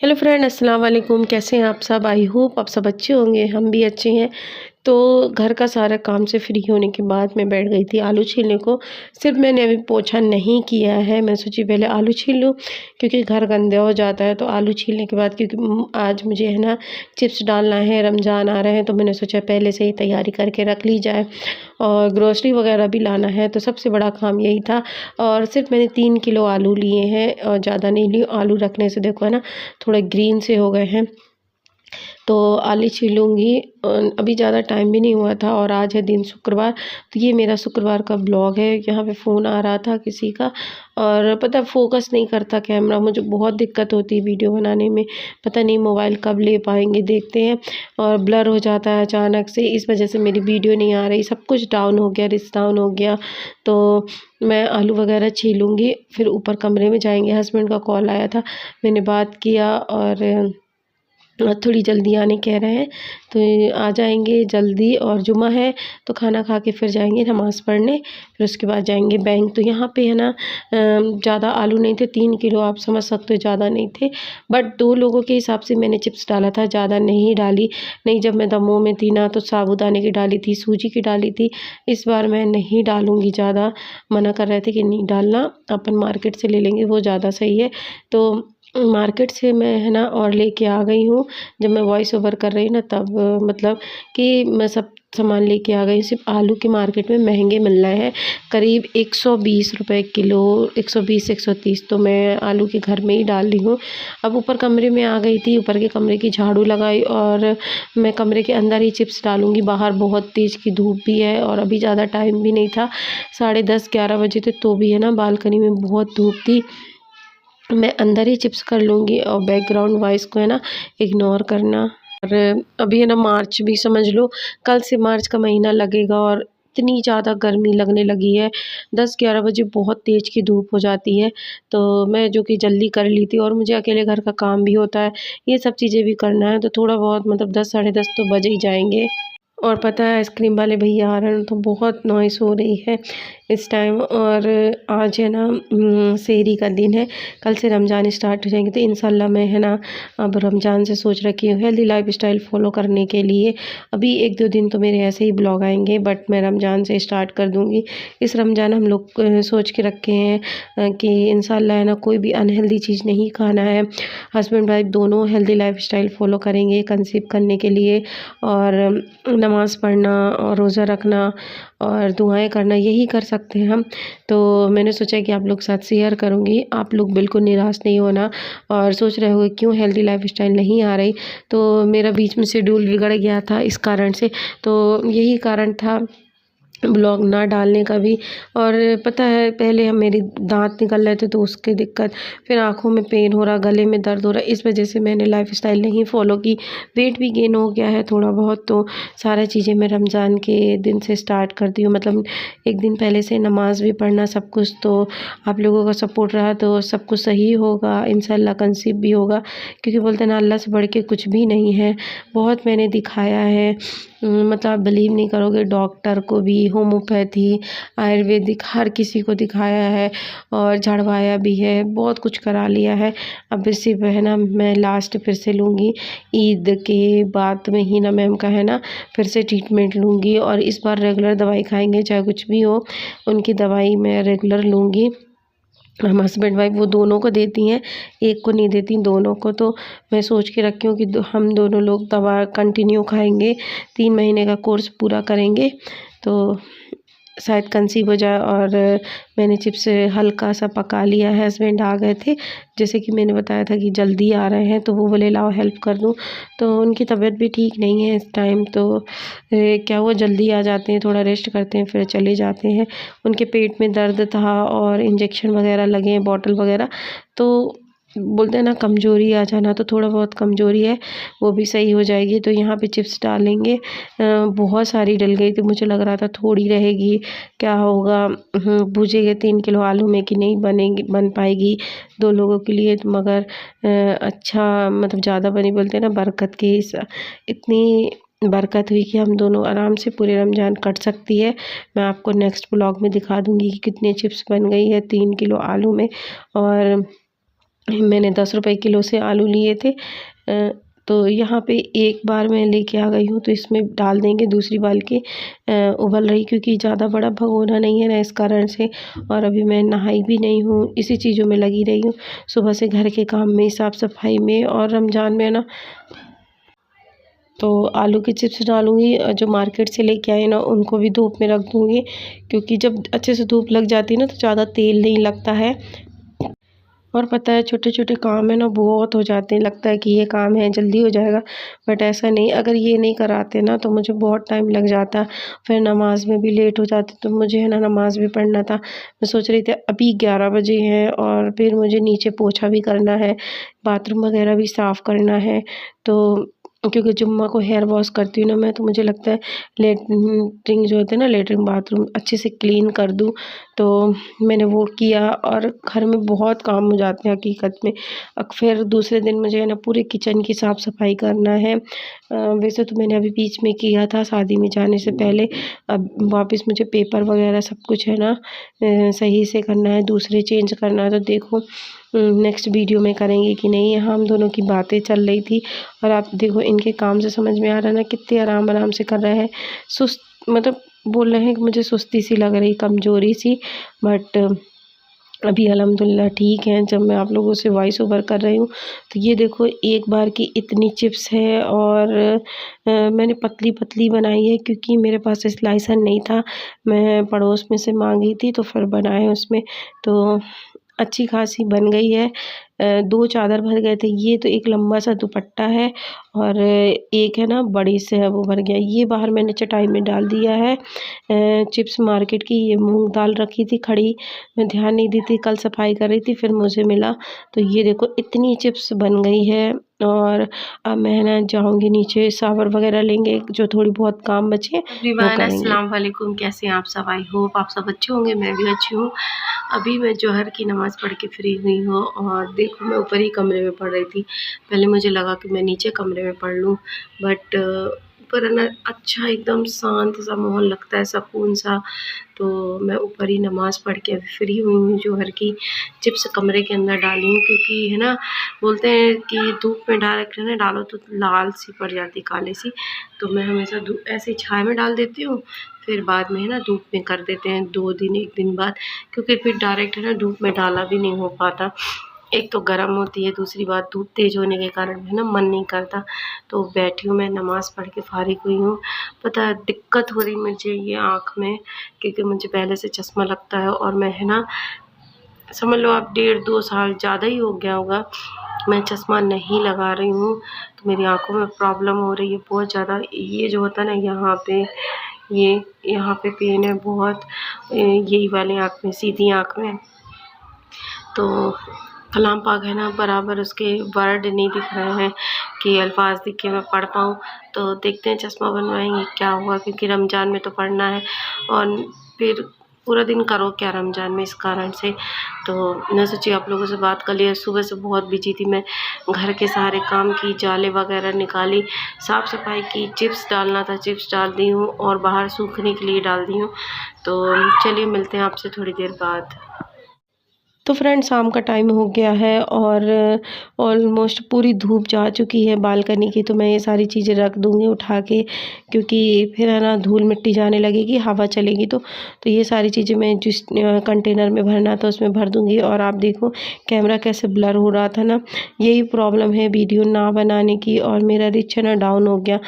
Hello friend, अस्सलाम वालेकुम। कैसे हैं आप सब? आई होप आप सब अच्छे होंगे, हम भी अच्छे हैं। तो घर का सारा काम से फ्री होने के बाद मैं बैठ गई थी आलू छीलने को। सिर्फ मैंने अभी पोछा नहीं किया है, मैं सोची पहले आलू छील लूँ क्योंकि घर गंदा हो जाता है। तो आलू छीलने के बाद क्योंकि आज मुझे है ना चिप्स डालना है, रमज़ान आ रहे हैं, तो मैंने सोचा पहले से ही तैयारी करके रख ली जाए। और ग्रोसरी वगैरह भी लाना है, तो सबसे बड़ा काम यही था। और सिर्फ मैंने 3 किलो आलू लिए हैं और ज़्यादा नहीं लिए। आलू रखने से देखो है ना थोड़े ग्रीन से हो गए हैं। तो आलू छीलूँगी। अभी ज़्यादा टाइम भी नहीं हुआ था और आज है दिन शुक्रवार। तो ये मेरा शुक्रवार का ब्लॉग है। यहाँ पे फ़ोन आ रहा था किसी का और पता फ़ोकस नहीं करता कैमरा, मुझे बहुत दिक्कत होती है वीडियो बनाने में। पता नहीं मोबाइल कब ले पाएँगे, देखते हैं। और ब्लर हो जाता है अचानक से, इस वजह से मेरी वीडियो नहीं आ रही। सब कुछ डाउन हो गया, रिश्ता डाउन हो गया। तो मैं आलू वगैरह छीलूँगी, फिर ऊपर कमरे में जाएँगे। हस्बैंड का कॉल आया था, मैंने बात किया और थोड़ी जल्दी आने कह रहे हैं, तो ये आ जाएंगे जल्दी। और जुमा है तो खाना खा के फिर जाएंगे नमाज़ पढ़ने, फिर उसके बाद जाएंगे बैंक। तो यहाँ पे है ना ज़्यादा आलू नहीं थे, 3 किलो आप समझ सकते हो, ज़्यादा नहीं थे। बट 2 लोगों के हिसाब से मैंने चिप्स डाला था, ज़्यादा नहीं डाली। नहीं, जब मैं दमोह में थी ना तो साबूदाने की डाली थी, सूजी की डाली थी। इस बार मैं नहीं डालूँगी ज़्यादा, मना कर रहे थे कि नहीं डालना, अपन मार्केट से ले लेंगे वो ज़्यादा सही है। तो मार्केट से मैं है ना और लेके आ गई हूँ। जब मैं वॉइस ओवर कर रही ना तब मतलब कि मैं सब सामान लेके आ गई। सिर्फ आलू के मार्केट में महंगे मिल रहे हैं, करीब 120 रुपए किलो, 120 130। तो मैं आलू के घर में ही डाल रही हूँ। अब ऊपर कमरे में आ गई थी, ऊपर के कमरे की झाड़ू लगाई और मैं कमरे के अंदर ही चिप्स डालूँगी। बाहर बहुत तेज़ की धूप भी है और अभी ज़्यादा टाइम भी नहीं था, 10:30 11 बजे थे, तो भी है ना बालकनी में बहुत धूप थी। मैं अंदर ही चिप्स कर लूँगी और बैकग्राउंड वॉइस को है ना इग्नोर करना। और अभी है ना मार्च भी समझ लो, कल से मार्च का महीना लगेगा और इतनी ज़्यादा गर्मी लगने लगी है। 10-11 बजे बहुत तेज़ की धूप हो जाती है। तो मैं जो कि जल्दी कर ली थी और मुझे अकेले घर का काम भी होता है, ये सब चीज़ें भी करना है, तो थोड़ा बहुत मतलब 10 साढ़े 10 तो बज ही जाएंगे। और पता है आइसक्रीम वाले भैया आ रहे हैं तो बहुत नॉइस हो रही है इस टाइम। और आज है ना सेहरी का दिन है, कल से रमज़ान स्टार्ट हो जाएंगे। तो इंशाल्लाह मैं है ना अब रमज़ान से सोच रखी हूँ हेल्दी लाइफस्टाइल फॉलो करने के लिए। अभी 1-2 दिन तो मेरे ऐसे ही ब्लॉग आएंगे, बट मैं रमज़ान से स्टार्ट कर दूँगी। इस रमज़ान हम लोग सोच के रखे हैं कि इंशाल्लाह है ना कोई भी अनहेल्दी चीज़ नहीं खाना है। हस्बैंड वाइफ दोनों हेल्दी लाइफस्टाइल फॉलो करेंगे कंसीव करने के लिए। और नमाज़ पढ़ना और रोज़ा रखना और दुआएं करना, यही कर सकते हैं हम। तो मैंने सोचा कि आप लोग साथ शेयर करूँगी, आप लोग बिल्कुल निराश नहीं होना। और सोच रहे होंगे क्यों हेल्दी लाइफस्टाइल नहीं आ रही, तो मेरा बीच में शेड्यूल बिगड़ गया था इस कारण से, तो यही कारण था ब्लॉग ना डालने का भी। और पता है पहले हम मेरी दांत निकल रहे थे तो उसकी दिक्कत, फिर आँखों में पेन हो रहा, गले में दर्द हो रहा, इस वजह से मैंने लाइफस्टाइल नहीं फॉलो की। वेट भी गेन हो गया है थोड़ा बहुत। तो सारी चीज़ें मैं रमज़ान के दिन से स्टार्ट करती हूँ, मतलब एक दिन पहले से नमाज भी पढ़ना सब कुछ। तो आप लोगों का सपोर्ट रहा तो सब कुछ सही होगा इंशाल्लाह, कंसीव भी होगा। क्योंकि बोलते हैं ना अल्लाह से बढ़ के कुछ भी नहीं है। बहुत मैंने दिखाया है, मतलब आप बिलीव नहीं करोगे, डॉक्टर को भी, होम्योपैथी, आयुर्वेदिक, हर किसी को दिखाया है और झड़वाया भी है, बहुत कुछ करा लिया है। अब सिर्फ है ना मैं लास्ट फिर से लूँगी ईद के बाद में ही ना मैम का है ना फिर से ट्रीटमेंट लूँगी। और इस बार रेगुलर दवाई खाएंगे चाहे कुछ भी हो, उनकी दवाई मैं रेगुलर लूँगी। हम हस्बैंड वाइफ वो दोनों को देती हैं, एक को नहीं देती, दोनों को। तो मैं सोच के रखी हूँ कि हम दोनों लोग दवा कंटिन्यू खाएंगे, 3 महीने का कोर्स पूरा करेंगे तो शायद कंसीव हो जाए। और मैंने चिप्स हल्का सा पका लिया है, हस्बैंड आ गए थे, जैसे कि मैंने बताया था कि जल्दी आ रहे हैं, तो वो बोले लाओ हेल्प कर दूँ। तो उनकी तबीयत भी ठीक नहीं है इस टाइम, तो क्या वो जल्दी आ जाते हैं, थोड़ा रेस्ट करते हैं फिर चले जाते हैं। उनके पेट में दर्द था और इंजेक्शन वगैरह लगे हैं, बॉटल वगैरह। तो बोलते हैं ना कमज़ोरी आ जाना, तो थोड़ा बहुत कमज़ोरी है, वो भी सही हो जाएगी। तो यहाँ पे चिप्स डालेंगे, बहुत सारी डल गई थी, मुझे लग रहा था थोड़ी रहेगी, क्या होगा। पूछेंगे 3 किलो आलू में कि नहीं बनेगी, बन पाएगी 2 लोगों के लिए। तो मगर अच्छा मतलब ज़्यादा बनी, बोलते हैं ना बरकत की इतनी बरकत हुई कि हम दोनों आराम से पूरे रमज़ान कट सकती है। मैं आपको नेक्स्ट ब्लॉग में दिखा दूँगी कि कितने चिप्स बन गई है 3 किलो आलू में। और मैंने 10 रुपए किलो से आलू लिए थे। तो यहाँ पे एक बार मैं लेके आ गई हूँ, तो इसमें डाल देंगे दूसरी बाल के उबल रही, क्योंकि ज़्यादा बड़ा भगोना नहीं है ना, इस कारण से। और अभी मैं नहाई भी नहीं हूँ, इसी चीज़ों में लगी रही हूँ सुबह से, घर के काम में, साफ़ सफाई में। और रमज़ान में ना तो आलू के चिप्स डालूँगी, जो मार्केट से लेके आए ना उनको भी धूप में रख दूँगी, क्योंकि जब अच्छे से धूप लग जाती है ना तो ज़्यादा तेल नहीं लगता है। और पता है छोटे-छोटे काम है ना बहुत हो जाते हैं, लगता है कि ये काम है जल्दी हो जाएगा, बट ऐसा नहीं। अगर ये नहीं कराते ना तो मुझे बहुत टाइम लग जाता, फिर नमाज़ में भी लेट हो जाती, तो मुझे है ना नमाज़ भी पढ़ना था। मैं सोच रही थी अभी 11 बजे हैं और फिर मुझे नीचे पोछा भी करना है, बाथरूम वगैरह भी साफ़ करना है। तो क्योंकि जुम्मा को हेयर वॉश करती हूँ ना मैं, तो मुझे लगता है लेटरिन जो होते हैं ना, लेटरिन बाथरूम अच्छे से क्लीन कर दूँ। तो मैंने वो किया, और घर में बहुत काम हो जाते हैं हकीकत में। फिर दूसरे दिन मुझे है ना पूरे किचन की साफ़ सफाई करना है। वैसे तो मैंने अभी बीच में किया था शादी में जाने से पहले, अब वापस मुझे पेपर वगैरह सब कुछ है ना सही से करना है, दूसरे चेंज करना है। तो देखो नेक्स्ट वीडियो में करेंगे कि नहीं। यहाँ हम दोनों की बातें चल रही थी, और आप देखो इनके काम से समझ में आ रहा है ना कितने आराम आराम से कर रहे हैं। सुस्त मतलब बोल रहे हैं कि मुझे सुस्ती सी लग रही, कमज़ोरी सी, बट अभी अल्हम्दुलिल्लाह ठीक हैं। जब मैं आप लोगों से वॉइस ओवर कर रही हूँ तो ये देखो एक बार की इतनी चिप्स है, और मैंने पतली पतली बनाई है क्योंकि मेरे पास स्लाइसर नहीं था, मैं पड़ोस में से मांगी थी तो फिर बनाए उसमें, तो अच्छी खासी बन गई है। 2 चादर भर गए थे। ये तो एक लंबा सा दुपट्टा है, और एक है ना बड़ी से है वो भर गया। ये बाहर मैंने चटाई में डाल दिया है। चिप्स मार्केट की ये मूंग दाल रखी थी खड़ी, मैं ध्यान नहीं दी थी, कल सफाई कर रही थी फिर मुझे मिला। तो ये देखो इतनी चिप्स बन गई है, और अब मैं ना जाऊँगी नीचे, शावर वगैरह लेंगे, जो थोड़ी बहुत काम बचे वो एवरीवन करेंगे। अस्सलाम वालेकुम, कैसे हैं आप सब? आई होप आप सब अच्छे होंगे, मैं भी अच्छी हूँ। अभी मैं जोहर की नमाज़ पढ़ के फ्री हुई हूँ, और देखो मैं ऊपर ही कमरे में पढ़ रही थी। पहले मुझे लगा कि मैं नीचे कमरे में पढ़ लूँ, बट ऊपर है ना अच्छा एकदम शांत सा माहौल लगता है, सुकून सा। तो मैं ऊपर ही नमाज़ पढ़ के अभी फ्री हुई हूँ। जोहर की चिप्स कमरे के अंदर डाली हूँ, क्योंकि है ना बोलते हैं कि धूप में डायरेक्ट है ना डालो तो लाल सी पड़ जाती, काली सी। तो मैं हमेशा ऐसे ही छाया में डाल देती हूँ, फिर बाद में है ना धूप में कर देते हैं 2 दिन 1 दिन बाद, क्योंकि फिर डायरेक्ट है ना धूप में डाला भी नहीं हो पाता। एक तो गर्म होती है, दूसरी बात धूप तेज़ होने के कारण है ना मन नहीं करता। तो बैठी हूँ मैं नमाज़ पढ़ के फ़ारिग हुई हूँ। पता है दिक्कत हो रही मुझे ये आँख में, क्योंकि मुझे पहले से चश्मा लगता है, और मैं है ना समझ लो आप 1.5-2 साल ज़्यादा ही हो गया होगा मैं चश्मा नहीं लगा रही हूँ। तो मेरी आँखों में प्रॉब्लम हो रही है बहुत ज़्यादा। ये जो होता है ना यहाँ पे, ये यहाँ पे पेन है बहुत, यही वाली आँख में, सीधी आँख में। तो कलाम पाक है ना बराबर उसके वर्ड नहीं दिख रहे हैं कि अल्फाज दिख के मैं पढ़ पाऊँ। तो देखते हैं चश्मा बनवाएंगे क्या हुआ, क्योंकि रमज़ान में तो पढ़ना है, और फिर पूरा दिन करो क्या रमज़ान में, इस कारण से। तो मैं सोची आप लोगों से बात कर लिया। सुबह से बहुत बिजी थी मैं, घर के सारे काम की, जाले वगैरह निकाली, साफ़ सफाई की, चिप्स डालना था चिप्स डाल दी हूँ, और बाहर सूखने के लिए डाल दी हूँ। तो चलिए मिलते हैं आपसे थोड़ी देर बाद। तो फ्रेंड शाम का टाइम हो गया है, और ऑलमोस्ट पूरी धूप जा चुकी है बालकनी की, तो मैं ये सारी चीज़ें रख दूँगी उठा के, क्योंकि फिर है ना धूल मिट्टी जाने लगेगी, हवा चलेगी तो ये सारी चीज़ें मैं जिस कंटेनर में भरना था उसमें भर दूँगी। और आप देखो कैमरा कैसे ब्लर हो रहा था ना, यही प्रॉब्लम है वीडियो ना बनाने की, और मेरा रिच है ना डाउन हो गया।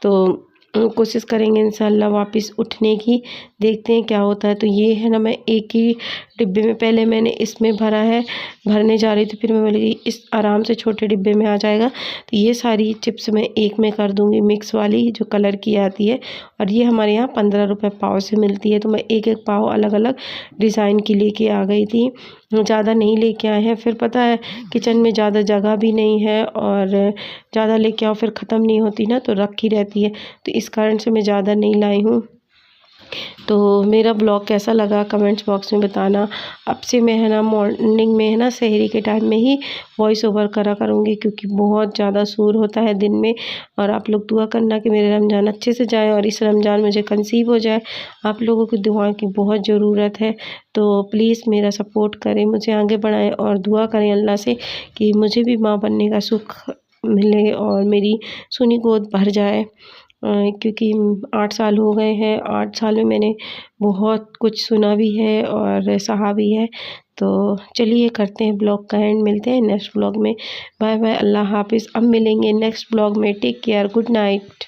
तो कोशिश करेंगे इंशाल्लाह वापस उठने की, देखते हैं क्या होता है। तो ये है ना मैं एक ही डिब्बे में, पहले मैंने इसमें भरा है, भरने जा रही थी, फिर मैं बोली इस आराम से छोटे डिब्बे में आ जाएगा। तो ये सारी चिप्स मैं एक में कर दूँगी, मिक्स वाली जो कलर की आती है, और ये हमारे यहाँ 15 रुपये पाव से मिलती है। तो मैं एक एक पाव अलग अलग डिज़ाइन की लेके आ गई थी, ज़्यादा नहीं लेके आए हैं। फिर पता है किचन में ज़्यादा जगह भी नहीं है, और ज़्यादा लेके आओ फिर ख़त्म नहीं होती ना, तो रखी रहती है, तो इस कारण से मैं ज़्यादा नहीं लाई हूँ। तो मेरा ब्लॉग कैसा लगा कमेंट्स बॉक्स में बताना। अब से मैं है ना मॉर्निंग में है ना सहरी के टाइम में ही वॉइस ओवर करा करूँगी, क्योंकि बहुत ज़्यादा शोर होता है दिन में। और आप लोग दुआ करना कि मेरे रमज़ान अच्छे से जाए और इस रमज़ान मुझे कंसीव हो जाए। आप लोगों की दुआ की बहुत ज़रूरत है, तो प्लीज़ मेरा सपोर्ट करें, मुझे आगे बढ़ाएं और दुआ करें अल्लाह से कि मुझे भी माँ बनने का सुख मिले और मेरी सुनी गोद भर जाए। क्योंकि 8 साल हो गए हैं, 8 साल में मैंने बहुत कुछ सुना भी है और सहा भी है। तो चलिए करते हैं ब्लॉग का एंड, मिलते हैं नेक्स्ट ब्लॉग में। बाय बाय, अल्लाह हाफ़िज़। अब मिलेंगे नेक्स्ट ब्लॉग में। Take care, good night.